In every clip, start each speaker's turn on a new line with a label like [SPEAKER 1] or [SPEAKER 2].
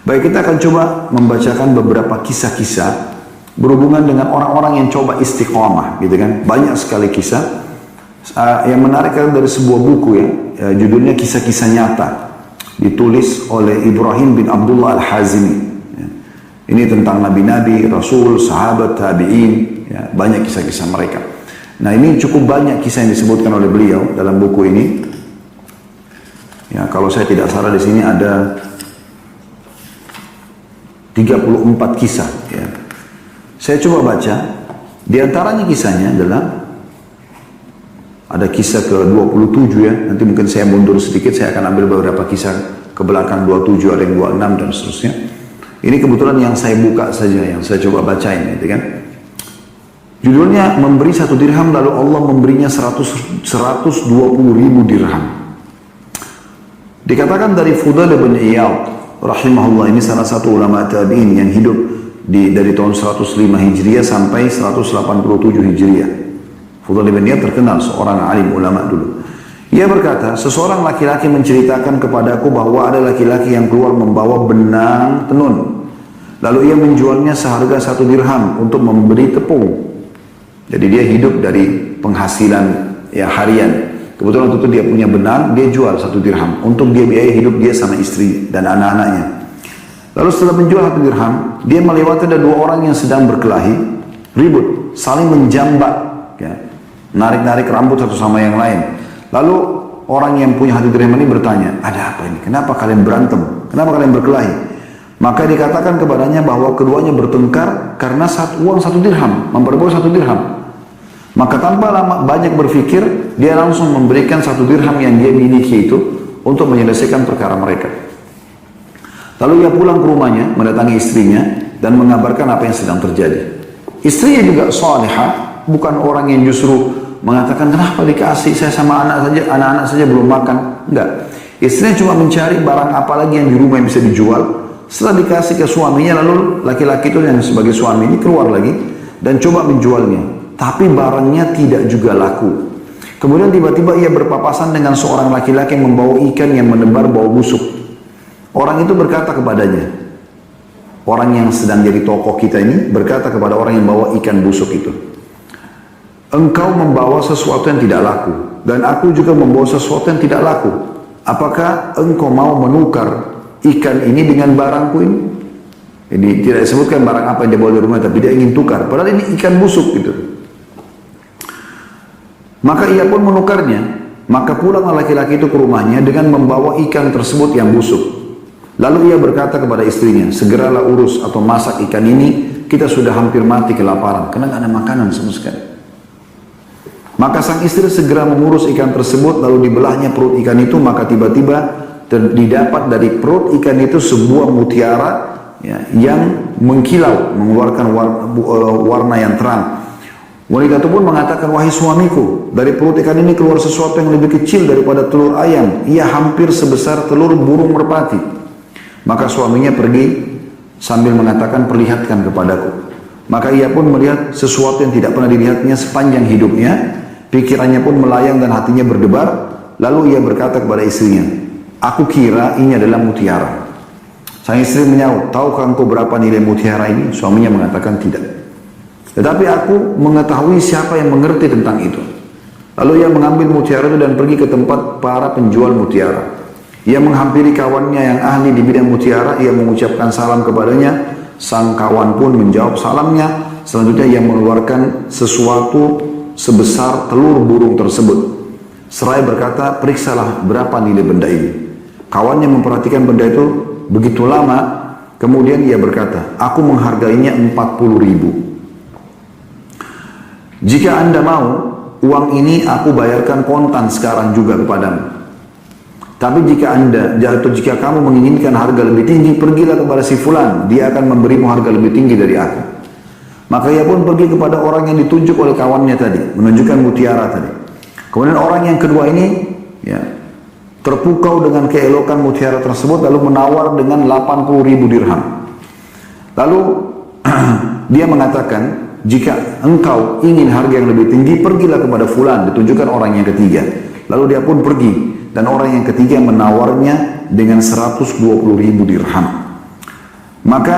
[SPEAKER 1] Baik, kita akan coba membacakan beberapa kisah-kisah berhubungan dengan orang-orang yang coba istiqomah, gitu kan. Banyak sekali kisah. Yang menarik adalah dari sebuah buku ya, judulnya Kisah-Kisah Nyata, ditulis oleh Ibrahim bin Abdullah Al-Hazimi. Ini tentang nabi-nabi, rasul, sahabat, tabi'in, ya, banyak kisah-kisah mereka. Nah, ini cukup banyak kisah yang disebutkan oleh beliau dalam buku ini. Ya, kalau saya tidak salah di sini ada 34 kisah. Ya. Saya coba baca. Di antaranya kisahnya adalah ada kisah ke-27 ya. Nanti mungkin saya mundur sedikit, saya akan ambil beberapa kisah ke belakang 27, ada yang 26 dan seterusnya. Ini kebetulan yang saya buka saja, yang saya coba bacain, gitu kan. Judulnya memberi 1 dirham lalu Allah memberinya 120.000 dirham. Dikatakan dari Fudail bin Iyad rahimahullah, ini salah satu ulama tabi'in yang hidup dari tahun 105 Hijriah sampai 187 Hijriah. Fudail bin Iyad terkenal seorang alim ulama dulu. Ia berkata, seseorang laki-laki menceritakan kepadaku bahwa ada laki-laki yang keluar membawa benang tenun. Lalu ia menjualnya seharga 1 dirham untuk memberi tepung. Jadi dia hidup dari penghasilan ya harian. Kebetulan waktu itu dia punya benang, dia jual 1 dirham untuk dia biaya hidup dia sama istri dan anak-anaknya. Lalu setelah menjual 1 dirham, dia melewati ada 2 orang yang sedang berkelahi, ribut, saling menjambak, ya, narik-narik rambut satu sama yang lain. Lalu orang yang punya 1 dirham ini bertanya, ada apa ini? Kenapa kalian berantem? Kenapa kalian berkelahi? Maka dikatakan kepadanya bahwa keduanya bertengkar karena uang 1 dirham, memperoleh 1 dirham. Maka tanpa lama banyak berpikir, dia langsung memberikan 1 dirham yang dia miliki itu untuk menyelesaikan perkara mereka. Lalu ia pulang ke rumahnya, mendatangi istrinya dan mengabarkan apa yang sedang terjadi. Istrinya juga salihah, bukan orang yang justru mengatakan kenapa dikasih, saya sama anak-anak saja belum makan. Enggak. Istrinya cuma mencari barang apa lagi yang di rumah yang bisa dijual. Setelah dikasih ke suaminya, lalu laki-laki itu yang sebagai suami ini keluar lagi dan coba menjualnya. Tapi barangnya tidak juga laku. Kemudian tiba-tiba ia berpapasan dengan seorang laki-laki yang membawa ikan yang menebar bau busuk. Orang itu berkata kepadanya, orang yang sedang jadi tokoh kita ini berkata kepada orang yang bawa ikan busuk itu, engkau membawa sesuatu yang tidak laku, dan aku juga membawa sesuatu yang tidak laku. Apakah engkau mau menukar ikan ini dengan barangku ini? Ini tidak disebutkan barang apa yang dia bawa dari rumah, tapi dia ingin tukar. Padahal ini ikan busuk gitu. Maka ia pun menukarnya. Maka pulanglah laki-laki itu ke rumahnya dengan membawa ikan tersebut yang busuk. Lalu ia berkata kepada istrinya, segeralah urus atau masak ikan ini, kita sudah hampir mati kelaparan, karena tidak ada makanan sama sekali. Maka sang istri segera mengurus ikan tersebut, lalu dibelahnya perut ikan itu, maka tiba-tiba didapat dari perut ikan itu sebuah mutiara ya, yang mengkilau, mengeluarkan warna yang terang. Wanita itu pun mengatakan, wahai suamiku, dari perut ikan ini keluar sesuatu yang lebih kecil daripada telur ayam. Ia hampir sebesar telur burung merpati. Maka suaminya pergi sambil mengatakan, perlihatkan kepadaku. Maka ia pun melihat sesuatu yang tidak pernah dilihatnya sepanjang hidupnya. Pikirannya pun melayang dan hatinya berdebar. Lalu ia berkata kepada istrinya, aku kira ini adalah mutiara. Sang istri menyaut, tahukah engkau berapa nilai mutiara ini? Suaminya mengatakan tidak. Tetapi aku mengetahui siapa yang mengerti tentang itu. Lalu ia mengambil mutiara itu dan pergi ke tempat para penjual mutiara. Ia menghampiri kawannya yang ahli di bidang mutiara. Ia mengucapkan salam kepadanya. Sang kawan pun menjawab salamnya. Selanjutnya ia mengeluarkan sesuatu sebesar telur burung tersebut. Seraya berkata, periksalah berapa nilai benda ini. Kawannya memperhatikan benda itu begitu lama. Kemudian ia berkata, aku menghargainya 40.000. Jika anda mau, uang ini aku bayarkan kontan sekarang juga kepadamu. Tapi jika kamu menginginkan harga lebih tinggi, pergilah kepada si fulan, dia akan memberimu harga lebih tinggi dari aku. Maka ia pun pergi kepada orang yang ditunjuk oleh kawannya tadi, menunjukkan mutiara tadi. Kemudian orang yang kedua ini ya, terpukau dengan keelokan mutiara tersebut, lalu menawar dengan 80.000 dirham. Lalu dia mengatakan, jika engkau ingin harga yang lebih tinggi, pergilah kepada fulan, ditunjukkan orang yang ketiga. Lalu dia pun pergi, dan orang yang ketiga menawarnya dengan 120.000 dirham. Maka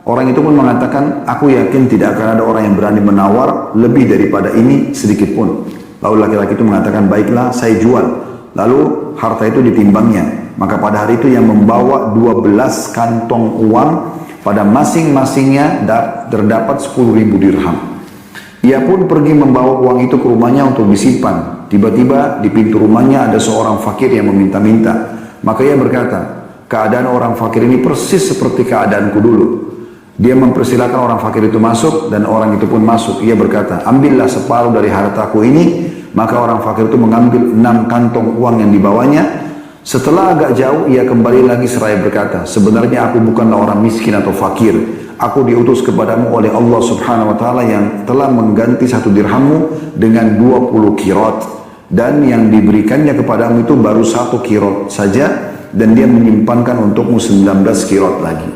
[SPEAKER 1] orang itu pun mengatakan, aku yakin tidak akan ada orang yang berani menawar lebih daripada ini sedikit pun. Lalu laki-laki itu mengatakan, baiklah saya jual. Lalu harta itu ditimbangnya. Maka pada hari itu yang membawa 12 kantong uang, pada masing-masingnya terdapat 10.000 dirham. Ia pun pergi membawa uang itu ke rumahnya untuk disimpan. Tiba-tiba di pintu rumahnya ada seorang fakir yang meminta-minta. Maka ia berkata, keadaan orang fakir ini persis seperti keadaanku dulu. Dia mempersilakan orang fakir itu masuk dan orang itu pun masuk. Ia berkata, ambillah separuh dari hartaku ini. Maka orang fakir itu mengambil 6 kantong uang yang dibawanya. Setelah agak jauh ia kembali lagi seraya berkata, sebenarnya aku bukanlah orang miskin atau fakir. Aku diutus kepadamu oleh Allah subhanahu wa ta'ala yang telah mengganti 1 dirhammu dengan 20 kirot. Dan yang diberikannya kepadamu itu baru 1 kirot saja. Dan dia menyimpankan untukmu 19 kirot lagi.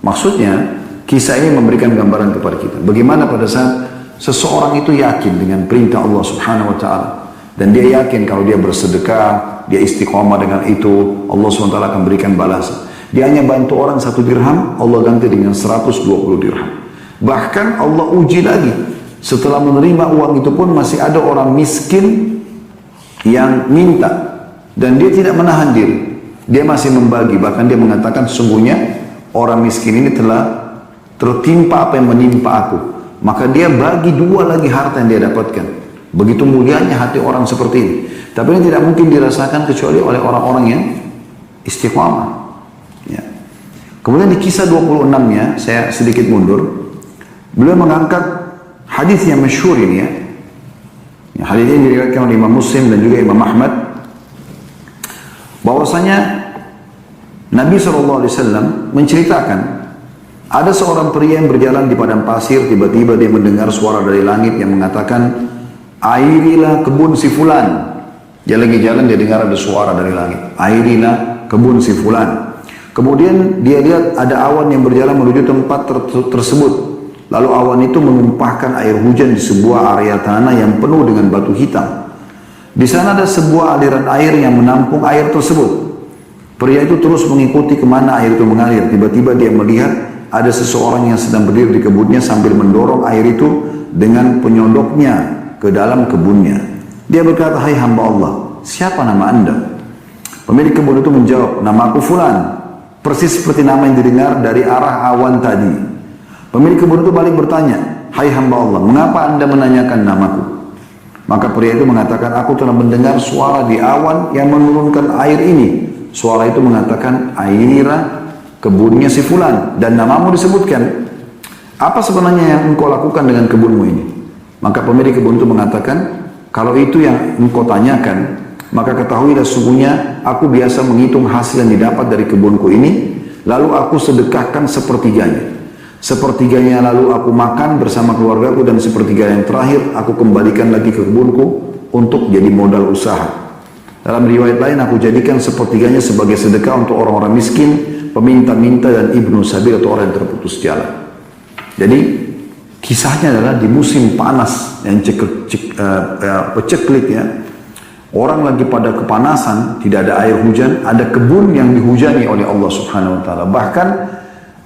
[SPEAKER 1] Maksudnya, kisah ini memberikan gambaran kepada kita. Bagaimana pada saat seseorang itu yakin dengan perintah Allah subhanahu wa ta'ala. Dan dia yakin kalau dia bersedekah, dia istiqomah dengan itu, Allah subhanahu wa ta'ala akan berikan balasan. Dia hanya bantu orang 1 dirham, Allah ganti dengan 120 dirham. Bahkan Allah uji lagi. Setelah menerima uang itu pun masih ada orang miskin yang minta. Dan dia tidak menahan diri. Dia masih membagi. Bahkan dia mengatakan sesungguhnya orang miskin ini telah tertimpa apa yang menimpa aku. Maka dia bagi 2 lagi harta yang dia dapatkan. Begitu mulianya hati orang seperti ini. Tapi ini tidak mungkin dirasakan kecuali oleh orang-orang yang istiqamah. Ya. Kemudian di kisah 26-nya, saya sedikit mundur. Beliau mengangkat hadis yang masyhur ini ya. Hadis ini diriwayatkan oleh Imam Muslim dan juga Imam Ahmad. Bahwasanya Nabi SAW menceritakan ada seorang pria yang berjalan di padang pasir, tiba-tiba dia mendengar suara dari langit yang mengatakan, airilah kebun si fulan. Dia lagi jalan, dia dengar ada suara dari langit, airilah kebun si fulan. Kemudian dia lihat ada awan yang berjalan menuju tempat tersebut. Lalu awan itu menumpahkan air hujan di sebuah area tanah yang penuh dengan batu hitam. Di sana ada sebuah aliran air yang menampung air tersebut. Pria itu terus mengikuti kemana air itu mengalir. Tiba-tiba dia melihat ada seseorang yang sedang berdiri di kebunnya sambil mendorong air itu dengan penyodoknya ke dalam kebunnya. Dia berkata, hai hamba Allah, siapa nama anda? Pemilik kebun itu menjawab, nama aku fulan. Persis seperti nama yang didengar dari arah awan tadi. Pemilik kebun itu balik bertanya, hai hamba Allah, mengapa anda menanyakan namaku? Maka pria itu mengatakan, aku telah mendengar suara di awan yang menurunkan air ini. Suara itu mengatakan, airira kebunnya si fulan dan namamu disebutkan. Apa sebenarnya yang engkau lakukan dengan kebunmu ini? Maka pemilik kebun itu mengatakan, kalau itu yang engkau tanyakan, maka ketahuilah sesungguhnya aku biasa menghitung hasil yang didapat dari kebunku ini, lalu aku sedekahkan sepertiganya. Sepertiganya lalu aku makan bersama keluargaku dan sepertiga yang terakhir aku kembalikan lagi ke kebunku untuk jadi modal usaha. Dalam riwayat lain aku jadikan sepertiganya sebagai sedekah untuk orang-orang miskin, peminta-minta dan ibnu sabil atau orang yang terputus jalan. Jadi kisahnya adalah di musim panas yang peceklik ya. Orang lagi pada kepanasan, tidak ada air hujan, ada kebun yang dihujani oleh Allah subhanahu wa ta'ala. Bahkan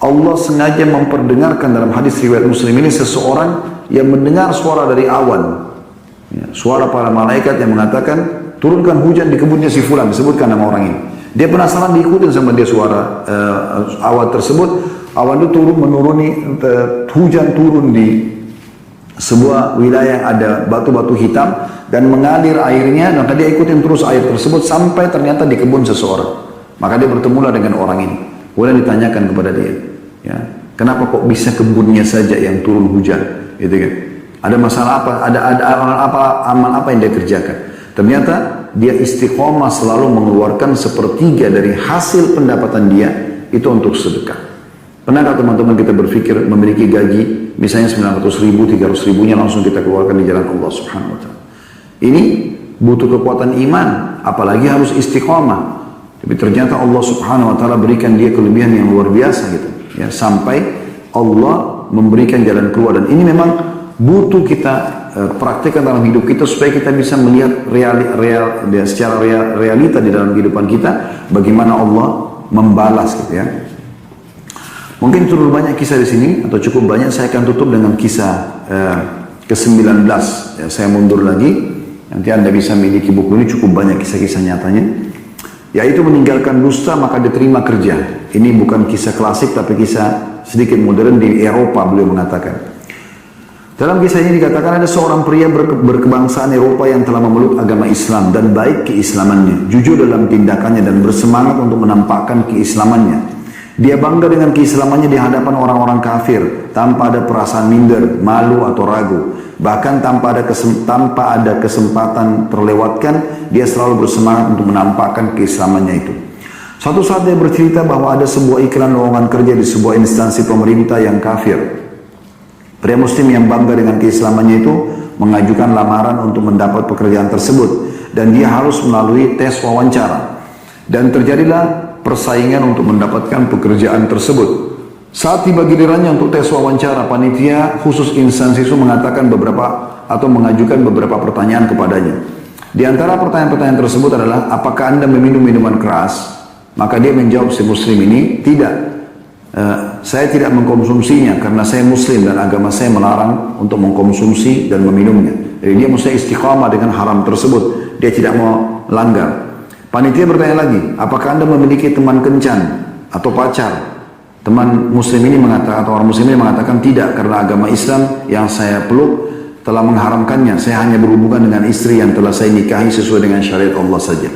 [SPEAKER 1] Allah sengaja memperdengarkan dalam hadis riwayat Muslim ini seseorang yang mendengar suara dari awan. Ya, suara para malaikat yang mengatakan, turunkan hujan di kebunnya si fulan, disebutkan nama orang ini. Dia penasaran, diikutin sama dia suara awan tersebut. Awan itu menuruni, hujan turun di sebuah wilayah yang ada batu-batu hitam dan mengalir airnya, maka dia ikutin terus air tersebut sampai ternyata di kebun seseorang. Maka dia bertemulah dengan orang ini. Kemudian ditanyakan kepada dia, ya, kenapa kok bisa kebunnya saja yang turun hujan? Gitu kan? Ada masalah apa? Ada amal apa yang dia kerjakan? Ternyata dia istiqomah selalu mengeluarkan sepertiga dari hasil pendapatan dia itu untuk sedekah. Pernahkah teman-teman kita berpikir memiliki gaji misalnya 900.000, 300.000-nya langsung kita keluarkan di jalan Allah subhanahu wa ta'ala. Ini butuh kekuatan iman, apalagi harus istiqomah. Tapi ternyata Allah subhanahu wa ta'ala berikan dia kelebihan yang luar biasa gitu. Ya, sampai Allah memberikan jalan keluar. Dan ini memang butuh kita praktekkan dalam hidup kita supaya kita bisa melihat secara realita di dalam kehidupan kita bagaimana Allah membalas gitu ya. Mungkin terlalu banyak kisah di sini atau cukup banyak. Saya akan tutup dengan kisah ke-19. Ya, saya mundur lagi. Nanti Anda bisa miliki buku ini, cukup banyak kisah-kisah nyatanya. Yaitu meninggalkan dusta maka diterima kerja. Ini bukan kisah klasik tapi kisah sedikit modern di Eropa, beliau mengatakan. Dalam kisah ini dikatakan ada seorang pria berkebangsaan Eropa yang telah memeluk agama Islam dan baik keislamannya, jujur dalam tindakannya dan bersemangat untuk menampakkan keislamannya. Dia bangga dengan keislamannya di hadapan orang-orang kafir tanpa ada perasaan minder, malu atau ragu. Bahkan tanpa ada kesempatan terlewatkan, dia selalu bersemangat untuk menampakkan keislamannya itu. Suatu saat dia bercerita bahwa ada sebuah iklan lowongan kerja di sebuah instansi pemerintah yang kafir. Pria muslim yang bangga dengan keislamannya itu mengajukan lamaran untuk mendapat pekerjaan tersebut dan dia harus melalui tes wawancara. Dan terjadilah persaingan untuk mendapatkan pekerjaan tersebut. Saat tiba gilirannya untuk tes wawancara, panitia khusus instansi itu mengatakan mengajukan beberapa pertanyaan kepadanya. Di antara pertanyaan-pertanyaan tersebut adalah, apakah Anda meminum minuman keras? Maka dia menjawab, si muslim ini, tidak. Saya tidak mengkonsumsinya karena saya muslim dan agama saya melarang untuk mengkonsumsi dan meminumnya. Jadi dia mesti istiqamah dengan haram tersebut. Dia tidak mau langgar. Panitia bertanya lagi, apakah Anda memiliki teman kencan atau pacar? Teman muslim ini mengatakan, atau orang muslim ini mengatakan tidak, karena agama Islam yang saya peluk telah mengharamkannya. Saya hanya berhubungan dengan istri yang telah saya nikahi sesuai dengan syariat Allah saja.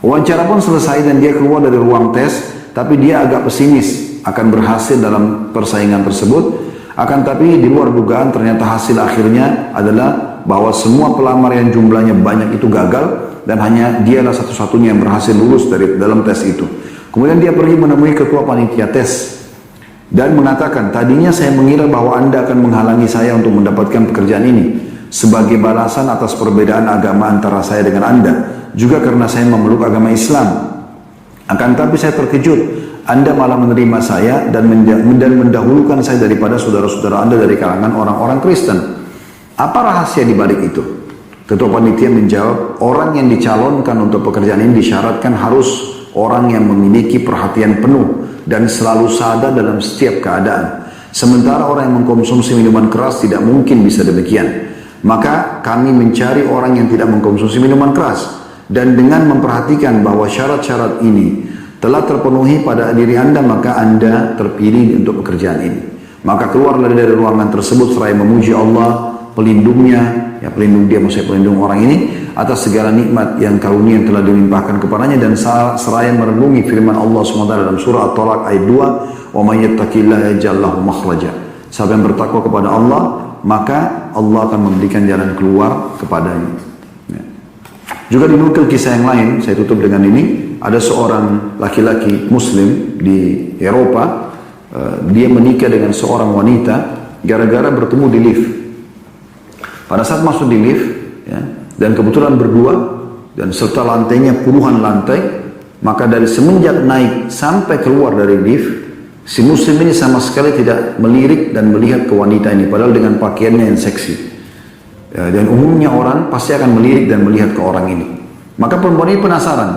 [SPEAKER 1] Wawancara pun selesai dan dia keluar dari ruang tes, tapi dia agak pesimis akan berhasil dalam persaingan tersebut. Akan tapi di luar dugaan ternyata hasil akhirnya adalah bahwa semua pelamar yang jumlahnya banyak itu gagal dan hanya dialah satu-satunya yang berhasil lulus dari dalam tes itu. Kemudian dia pergi menemui ketua panitia tes dan mengatakan, tadinya saya mengira bahwa Anda akan menghalangi saya untuk mendapatkan pekerjaan ini sebagai balasan atas perbedaan agama antara saya dengan Anda, juga karena saya memeluk agama Islam. Akan tapi saya terkejut, Anda malah menerima saya dan mendahulukan saya daripada saudara-saudara Anda dari kalangan orang-orang Kristen. Apa rahasia di balik itu? Ketua panitia menjawab, orang yang dicalonkan untuk pekerjaan ini disyaratkan harus orang yang memiliki perhatian penuh dan selalu sadar dalam setiap keadaan. Sementara orang yang mengkonsumsi minuman keras tidak mungkin bisa demikian. Maka kami mencari orang yang tidak mengkonsumsi minuman keras. Dan dengan memperhatikan bahwa syarat-syarat ini telah terpenuhi pada diri Anda, maka Anda terpilih untuk pekerjaan ini. Maka keluarlah dari ruangan tersebut seraya memuji Allah, pelindungnya, ya pelindung dia, maksudnya pelindung orang ini atas segala nikmat yang karunia yang telah dilimpahkan kepadanya, dan seraya merenungi firman Allah SWT dalam surah At-Talaq ayat 2, wa may yattaqillaha yaj'al lahu makhraja. Siapa yang bertakwa kepada Allah, maka Allah akan memberikan jalan keluar kepadanya. Ya. Juga dinukil kisah yang lain, saya tutup dengan ini. Ada seorang laki-laki muslim di Eropa, dia menikah dengan seorang wanita gara-gara bertemu di lift. Pada saat masuk di lift, ya, dan kebetulan berdua, dan serta lantainya puluhan lantai, maka dari semenjak naik sampai keluar dari lift, si muslim ini sama sekali tidak melirik dan melihat ke wanita ini, padahal dengan pakaiannya yang seksi. Ya, dan umumnya orang pasti akan melirik dan melihat ke orang ini. Maka perempuan ini penasaran,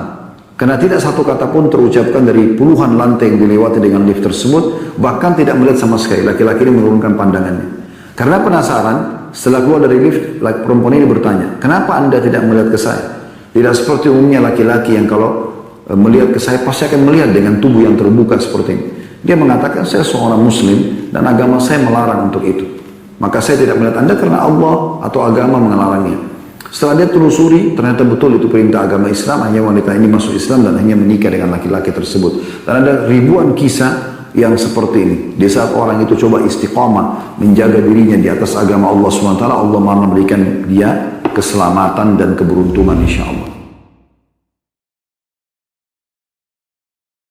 [SPEAKER 1] karena tidak satu kata pun terucapkan dari puluhan lantai yang dilewati dengan lift tersebut, bahkan tidak melihat sama sekali. Laki-laki ini menurunkan pandangannya. Karena penasaran, setelah keluar dari lift, perempuan ini bertanya, kenapa Anda tidak melihat ke saya? Tidak seperti umumnya laki-laki yang kalau melihat ke saya pasti akan melihat dengan tubuh yang terbuka seperti ini. Dia mengatakan, saya seorang muslim dan agama saya melarang untuk itu. Maka saya tidak melihat Anda karena Allah atau agama melarangnya. Setelah dia telusuri, ternyata betul itu perintah agama Islam, hanya wanita ini masuk Islam dan hanya menikah dengan laki-laki tersebut. Dan ada ribuan kisah yang seperti ini. Di saat orang itu coba istiqamah, menjaga dirinya di atas agama Allah SWT, Allah malah memberikan dia keselamatan dan keberuntungan insya Allah.